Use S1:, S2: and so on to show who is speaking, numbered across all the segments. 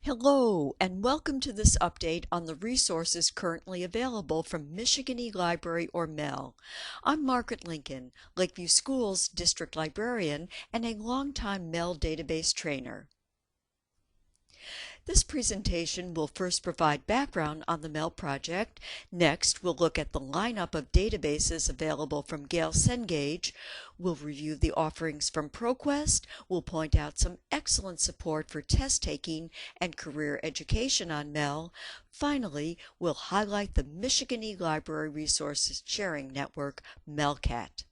S1: Hello, and welcome to this update on the resources currently available from Michigan eLibrary or MEL. I'm Margaret Lincoln, Lakeview Schools District Librarian and a longtime MEL database trainer. This presentation will first provide background on the MEL project. Next, we'll look at the lineup of databases available from Gale Cengage. We'll review the offerings from ProQuest. We'll point out some excellent support for test taking and career education on MEL. Finally, we'll highlight the Michigan eLibrary Resources Sharing Network, MELCAT.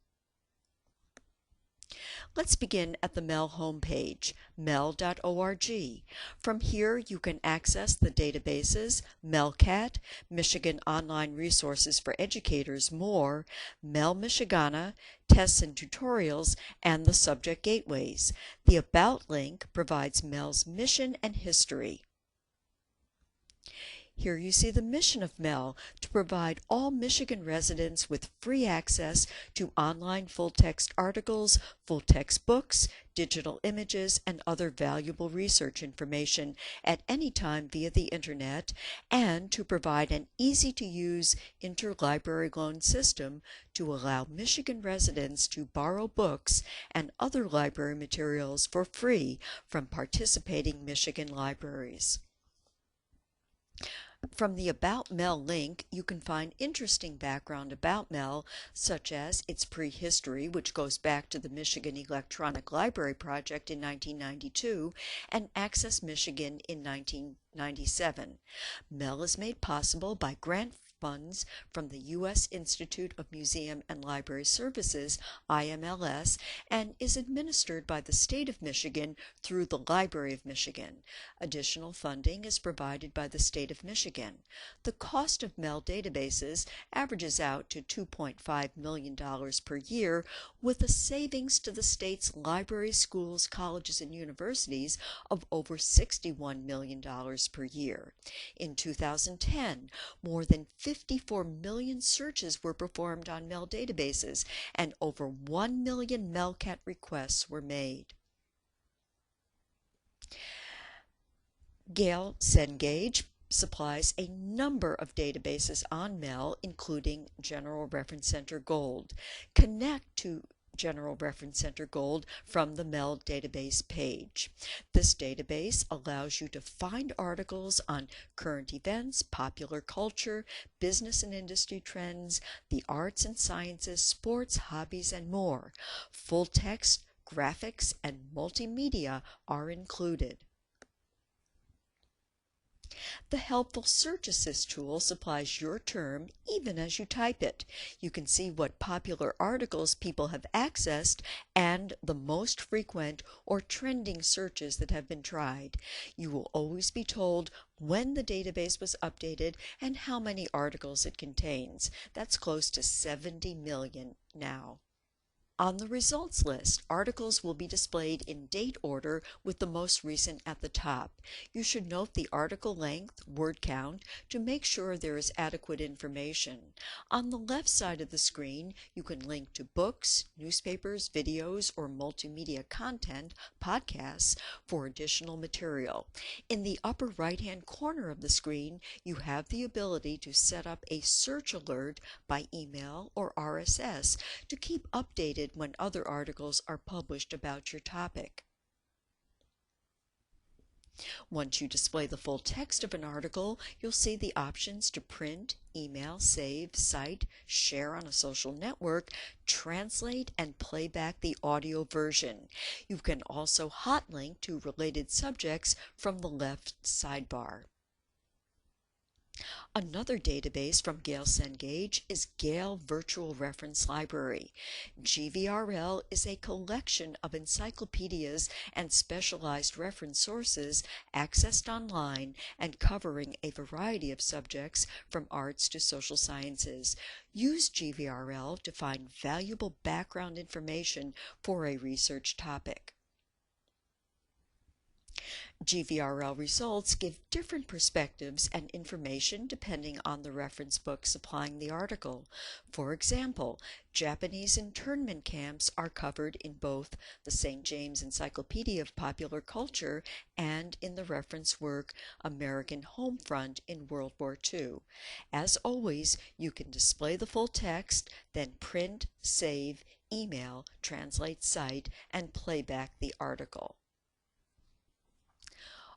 S1: Let's begin at the MEL homepage, mel.org. From here, you can access the databases MELCAT, Michigan Online Resources for Educators, More, MEL Michigana, Tests and Tutorials, and the Subject Gateways. The About link provides MEL's mission and history. Here you see the mission of MEL to provide all Michigan residents with free access to online full-text articles, full-text books, digital images, and other valuable research information at any time via the Internet, and to provide an easy-to-use interlibrary loan system to allow Michigan residents to borrow books and other library materials for free from participating Michigan libraries. From the About MEL link, you can find interesting background about MEL, such as its prehistory, which goes back to the Michigan Electronic Library Project in 1992, and Access Michigan in 1997. MEL is made possible by grant funds from the U.S. Institute of Museum and Library Services, IMLS, and is administered by the State of Michigan through the Library of Michigan. Additional funding is provided by the State of Michigan. The cost of MEL databases averages out to $2.5 million per year, with a savings to the state's libraries, schools, colleges, and universities of over $61 million per year. In 2010, more than 54 million searches were performed on MEL databases, and over 1 million MELCAT requests were made. Gale Cengage supplies a number of databases on MEL, including General Reference Center Gold. Connect to General Reference Center Gold from the MEL database page. This database allows you to find articles on current events, popular culture, business and industry trends, the arts and sciences, sports, hobbies, and more. Full text, graphics, and multimedia are included. The Helpful Search Assist tool supplies your term even as you type it. You can see what popular articles people have accessed and the most frequent or trending searches that have been tried. You will always be told when the database was updated and how many articles it contains. That's close to 70 million now. On the results list, articles will be displayed in date order with the most recent at the top. You should note the article length, word count, to make sure there is adequate information. On the left side of the screen, you can link to books, newspapers, videos, or multimedia content, podcasts, for additional material. In the upper right-hand corner of the screen, you have the ability to set up a search alert by email or RSS to keep updated when other articles are published about your topic. Once you display the full text of an article, you'll see the options to print, email, save, cite, share on a social network, translate, and play back the audio version. You can also hot link to related subjects from the left sidebar. Another database from Gale Cengage is Gale Virtual Reference Library. GVRL is a collection of encyclopedias and specialized reference sources accessed online and covering a variety of subjects from arts to social sciences. Use GVRL to find valuable background information for a research topic. GVRL results give different perspectives and information depending on the reference book supplying the article. For example, Japanese internment camps are covered in both the St. James Encyclopedia of Popular Culture and in the reference work American Homefront in World War II. As always, you can display the full text, then print, save, email, translate, cite, and play back the article.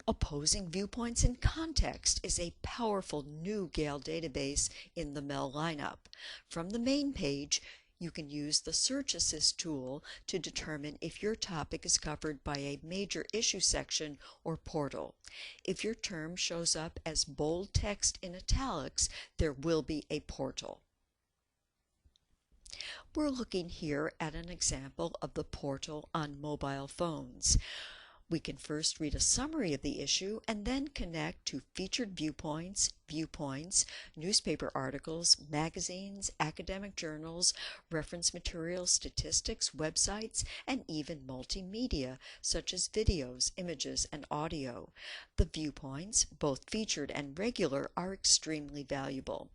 S1: Opposing Viewpoints in Context is a powerful new Gale database in the MEL lineup. From the main page, you can use the Search Assist tool to determine if your topic is covered by a major issue section or portal. If your term shows up as bold text in italics, there will be a portal. We're looking here at an example of the portal on mobile phones. We can first read a summary of the issue and then connect to featured viewpoints, newspaper articles, magazines, academic journals, reference materials, statistics, websites, and even multimedia such as videos, images, and audio. The viewpoints, both featured and regular, are extremely valuable.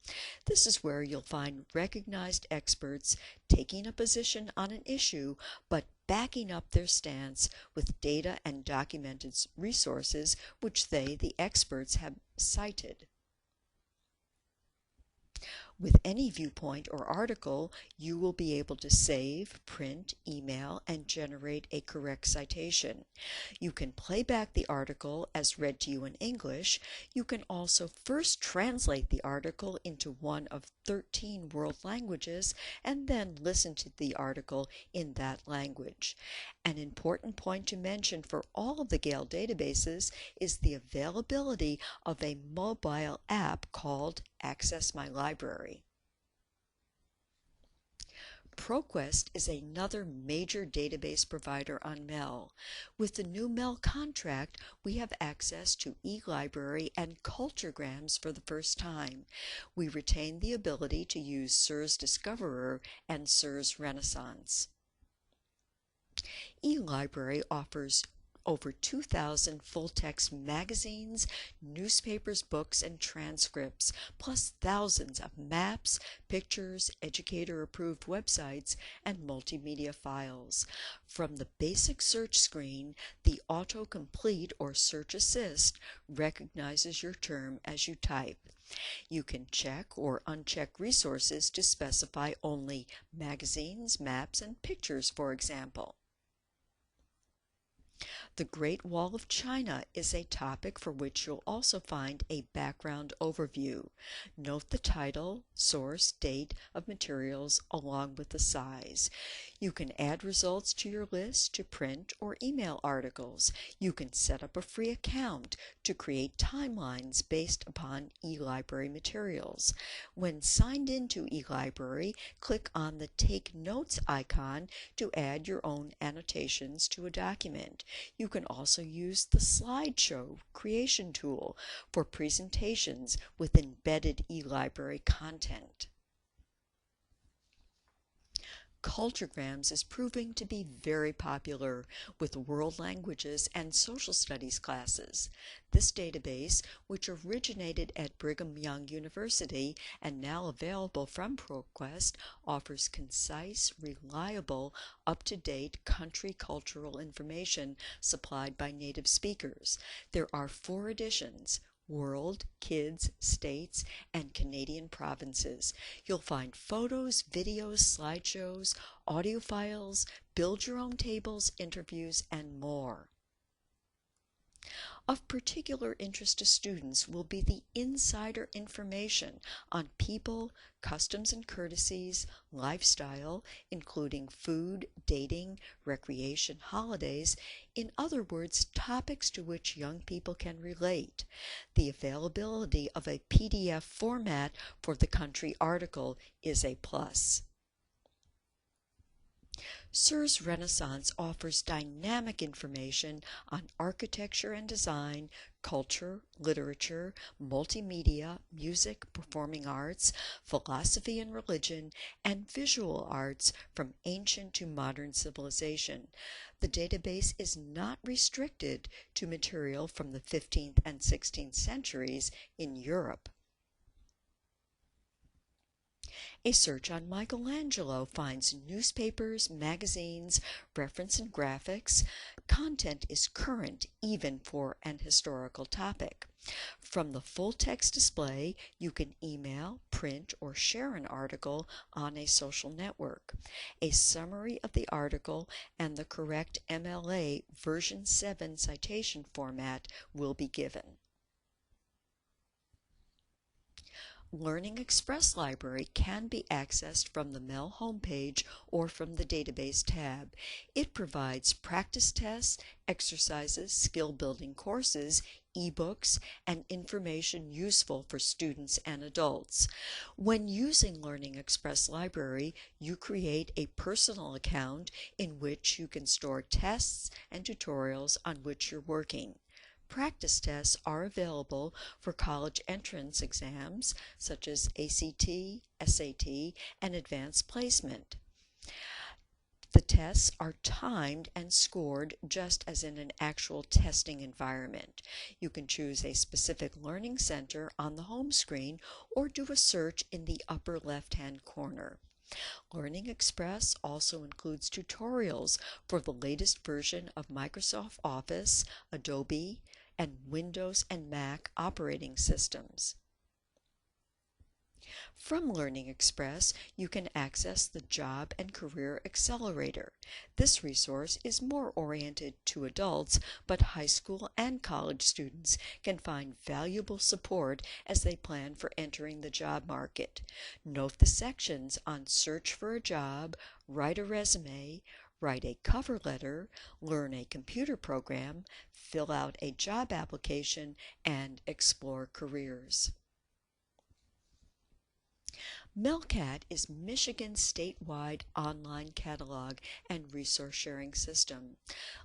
S1: This is where you'll find recognized experts taking a position on an issue, but backing up their stance with data and documented resources which they, the experts, have cited. With any viewpoint or article, you will be able to save, print, email, and generate a correct citation. You can play back the article as read to you in English. You can also first translate the article into one of 13 world languages and then listen to the article in that language. An important point to mention for all of the Gale databases is the availability of a mobile app called Access My Library. ProQuest is another major database provider on MEL. With the new MEL contract, we have access to eLibrary and Culturegrams for the first time. We retain the ability to use SIRS Discoverer and SIRS Renaissance. eLibrary offers over 2,000 full-text magazines, newspapers, books, and transcripts, plus thousands of maps, pictures, educator-approved websites, and multimedia files. From the basic search screen, the autocomplete or search assist recognizes your term as you type. You can check or uncheck resources to specify only magazines, maps, and pictures, for example. The Great Wall of China is a topic for which you'll also find a background overview. Note the title, source, date of materials, along with the size. You can add results to your list to print or email articles. You can set up a free account to create timelines based upon eLibrary materials. When signed into eLibrary, click on the Take Notes icon to add your own annotations to a document. You can also use the slideshow creation tool for presentations with embedded eLibrary content. Culturegrams is proving to be very popular with world languages and social studies classes. This database, which originated at Brigham Young University and now available from ProQuest, offers concise, reliable, up-to-date country cultural information supplied by native speakers. There are 4 editions: World, Kids, States, and Canadian provinces. You'll find photos, videos, slideshows, audio files, build your own tables, interviews, and more. Of particular interest to students will be the insider information on people, customs and courtesies, lifestyle, including food, dating, recreation, holidays, in other words, topics to which young people can relate. The availability of a PDF format for the country article is a plus. SIR's Renaissance offers dynamic information on architecture and design, culture, literature, multimedia, music, performing arts, philosophy and religion, and visual arts from ancient to modern civilization. The database is not restricted to material from the 15th and 16th centuries in Europe. A search on Michelangelo finds newspapers, magazines, reference and graphics. Content is current even for an historical topic. From the full text display, you can email, print, or share an article on a social network. A summary of the article and the correct MLA version 7 citation format will be given. Learning Express Library can be accessed from the MEL homepage or from the Database tab. It provides practice tests, exercises, skill-building courses, ebooks, and information useful for students and adults. When using Learning Express Library, you create a personal account in which you can store tests and tutorials on which you're working. Practice tests are available for college entrance exams such as ACT, SAT, and advanced placement. The tests are timed and scored just as in an actual testing environment. You can choose a specific learning center on the home screen or do a search in the upper left-hand corner. Learning Express also includes tutorials for the latest version of Microsoft Office, Adobe, and Windows and Mac operating systems. From Learning Express, you can access the Job and Career Accelerator. This resource is more oriented to adults, but high school and college students can find valuable support as they plan for entering the job market. Note the sections on search for a job, write a resume, write a cover letter, learn a computer program, fill out a job application, and explore careers. MELCAT is Michigan's statewide online catalog and resource sharing system.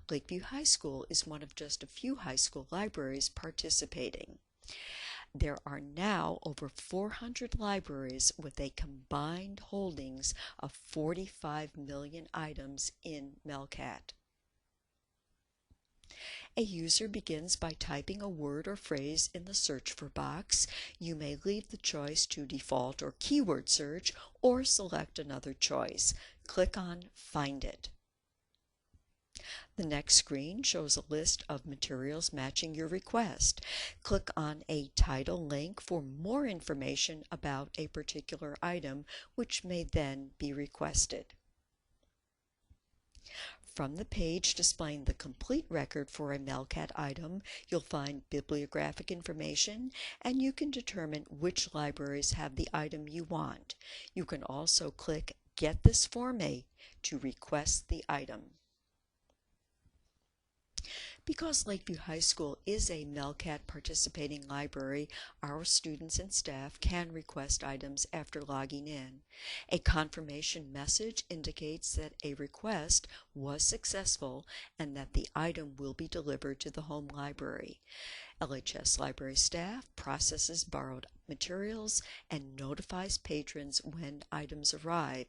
S1: Lakeview High School is one of just a few high school libraries participating. There are now over 400 libraries with a combined holdings of 45 million items in MELCAT. A user begins by typing a word or phrase in the search for box. You may leave the choice to default or keyword search or select another choice. Click on Find It. The next screen shows a list of materials matching your request. Click on a title link for more information about a particular item, which may then be requested. From the page displaying the complete record for a MELCAT item, you'll find bibliographic information, and you can determine which libraries have the item you want. You can also click Get This For Me to request the item. Because Lakeview High School is a MELCAT participating library, our students and staff can request items after logging in. A confirmation message indicates that a request was successful and that the item will be delivered to the home library. LHS library staff processes borrowed materials and notifies patrons when items arrive.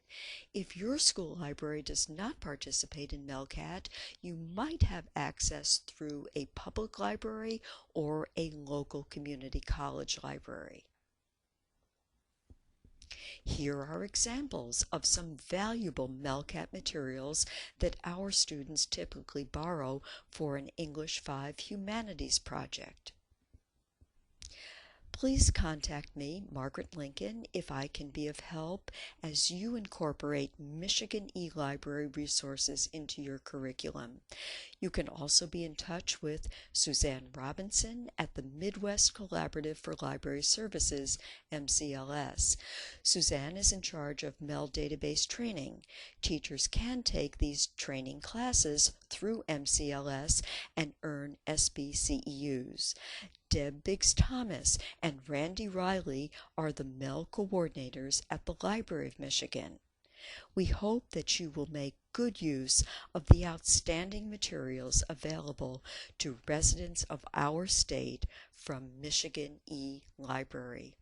S1: If your school library does not participate in MELCAT, you might have access through a public library or a local community college library. Here are examples of some valuable MELCAT materials that our students typically borrow for an English 5 Humanities project. Please contact me, Margaret Lincoln, if I can be of help as you incorporate Michigan eLibrary resources into your curriculum. You can also be in touch with Suzanne Robinson at the Midwest Collaborative for Library Services, MCLS. Suzanne is in charge of MEL database training. Teachers can take these training classes through MCLS and earn SBCEUs. Deb Biggs-Thomas and Randy Riley are the MEL coordinators at the Library of Michigan. We hope that you will make good use of the outstanding materials available to residents of our state from Michigan eLibrary.